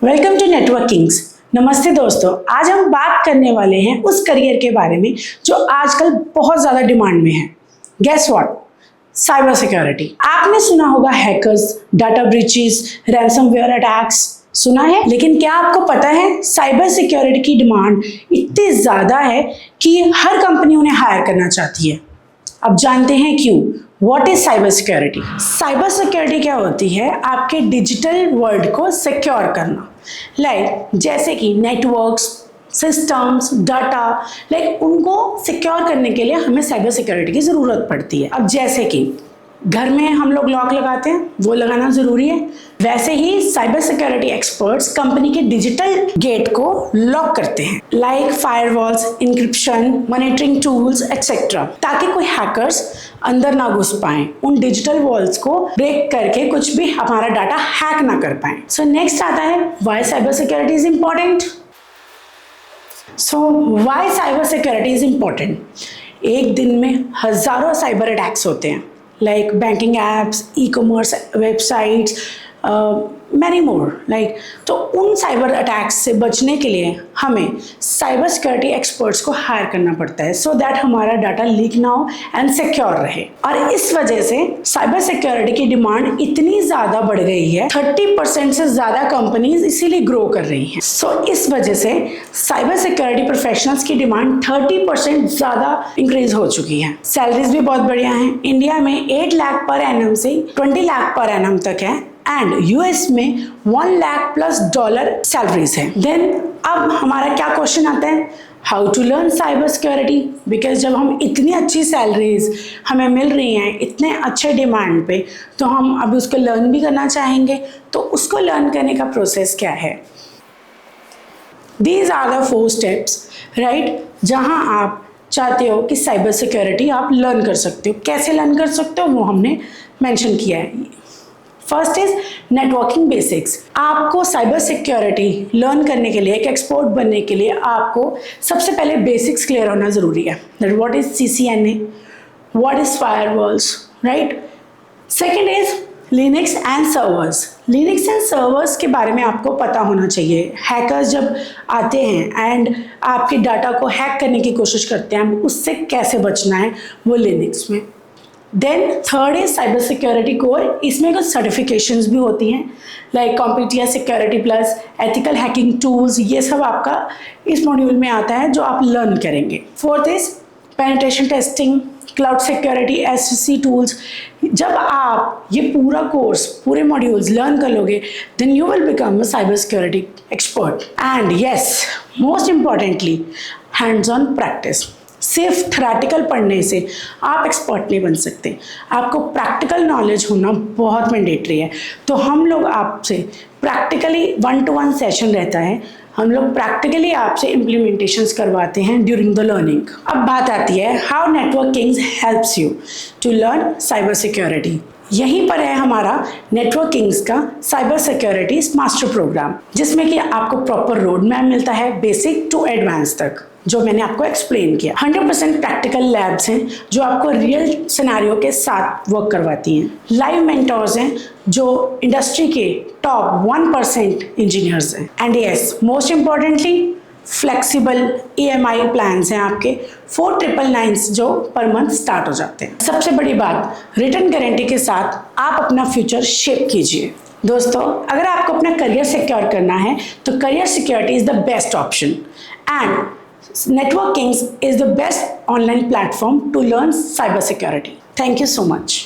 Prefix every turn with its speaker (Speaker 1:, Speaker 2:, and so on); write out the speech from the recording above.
Speaker 1: Welcome to network Kings. नमस्ते दोस्तों, आज हम बात करने वाले हैं उस करियर के बारे में जो आजकल बहुत ज़्यादा डिमांड में है। Guess what? Cyber security. आपने सुना होगा hackers, data breaches, ransomware attacks, सुना है। लेकिन क्या आपको पता है साइबर सिक्योरिटी की डिमांड इतनी ज़्यादा है कि हर कंपनी उन्हें हायर करना चाहती है। अब जानते हैं क्यों। What is cyber security? Cyber security क्या होती है? आपके डिजिटल वर्ल्ड को सिक्योर करना। जैसे कि नेटवर्क्स, सिस्टम्स, डाटा, उनको सिक्योर करने के लिए हमें साइबर सिक्योरिटी की ज़रूरत पड़ती है। अब जैसे कि घर में हम लोग लॉक लगाते हैं, वो लगाना ज़रूरी है। वैसे ही साइबर सिक्योरिटी एक्सपर्ट्स कंपनी के डिजिटल गेट को लॉक करते हैं, like firewalls, encryption, monitoring tools etcetera, ताकि कोई हैकर्स अंदर ना घुस पाए, उन डिजिटल वॉल्स को ब्रेक करके कुछ भी हमारा डाटा हैक ना कर पाए। सो नेक्स्ट आता है why cyber security is important. Why cyber security is important? एक दिन में हजारों साइबर अटैक्स होते हैं, like banking apps, e-commerce websites, many more. तो उन साइबर अटैक्स से बचने के लिए हमें साइबर सिक्योरिटी एक्सपर्ट्स को हायर करना पड़ता है, सो दैट हमारा डाटा लीक ना हो एंड सिक्योर रहे। और इस वजह से साइबर सिक्योरिटी की डिमांड इतनी ज़्यादा बढ़ गई है, 30% से ज़्यादा कंपनीज इसीलिए ग्रो कर रही हैं। इस वजह से साइबर सिक्योरिटी प्रोफेशनल्स की डिमांड 30% ज़्यादा इंक्रीज हो चुकी है। सैलरीज भी बहुत बढ़िया हैं। इंडिया में 8 लाख पर एनम से 20 लाख पर एनम तक है एंड यूएस में 1 लाख प्लस डॉलर सैलरीज है। देन अब हमारा क्या क्वेश्चन आता है, how to learn cyber security? Because जब हम इतनी अच्छी सैलरीज हमें मिल रही हैं इतने अच्छे डिमांड पे, तो हम अब उसको लर्न भी करना चाहेंगे। तो उसको लर्न करने का प्रोसेस क्या है? These are the 4 steps, right, जहां आप चाहते हो कि साइबर सिक्योरिटी आप लर्न कर सकते हो। कैसे लर्न कर सकते हो वो हमने मेंशन किया है। First is networking basics. आपको साइबर सिक्योरिटी लर्न करने के लिए, एक एक्सपर्ट बनने के लिए आपको सबसे पहले बेसिक्स क्लियर होना ज़रूरी है। That what is CCNA, what is firewalls, right. Second is Linux and servers. Linux and servers के बारे में आपको पता होना चाहिए। हैकर्स जब आते हैं एंड आपके डाटा को हैक करने की कोशिश करते हैं, उससे कैसे बचना है वो लिनक्स में। Then third is cyber security core. इसमें कुछ सर्टिफिकेशंस भी होती हैं, like CompTIA Security Plus, ethical hacking tools, ये सब आपका इस मॉड्यूल में आता है जो आप लर्न करेंगे। Fourth is penetration testing, cloud security, SOC tools. जब आप ये पूरा कोर्स, पूरे मॉड्यूल्स लर्न कर लोगे, then you will become a cyber security expert. And yes, most importantly hands on practice. सिर्फ थ्योरेटिकल पढ़ने से आप एक्सपर्ट नहीं बन सकते, आपको प्रैक्टिकल नॉलेज होना बहुत मैंडेटरी है। तो हम लोग आपसे प्रैक्टिकली 1-to-1 सेशन रहता है, हम लोग प्रैक्टिकली आपसे इम्प्लीमेंटेशंस करवाते हैं ड्यूरिंग द लर्निंग। अब बात आती है how network kings helps you to learn cyber security. यहीं पर है हमारा नेटवर्क किंग्स का साइबर सिक्योरिटी मास्टर प्रोग्राम, जिसमें कि आपको प्रॉपर रोड मैप मिलता है बेसिक टू एडवांस तक, जो मैंने आपको एक्सप्लेन किया। 100% प्रैक्टिकल लैब्स हैं जो आपको रियल सिनेरियो के साथ वर्क करवाती हैं। लाइव मेंटोर्स हैं जो इंडस्ट्री के टॉप 1% इंजीनियर्स हैं। And yes, most importantly flexible EMI plans हैं आपके 4999 जो पर मंथ स्टार्ट हो जाते हैं। सबसे बड़ी बात, रिटर्न गारंटी के साथ आप अपना फ्यूचर शेप कीजिए। दोस्तों, अगर आपको अपना करियर सिक्योर करना है तो career security is the best option and Network Kings is the best online platform to learn cybersecurity. Thank you so much.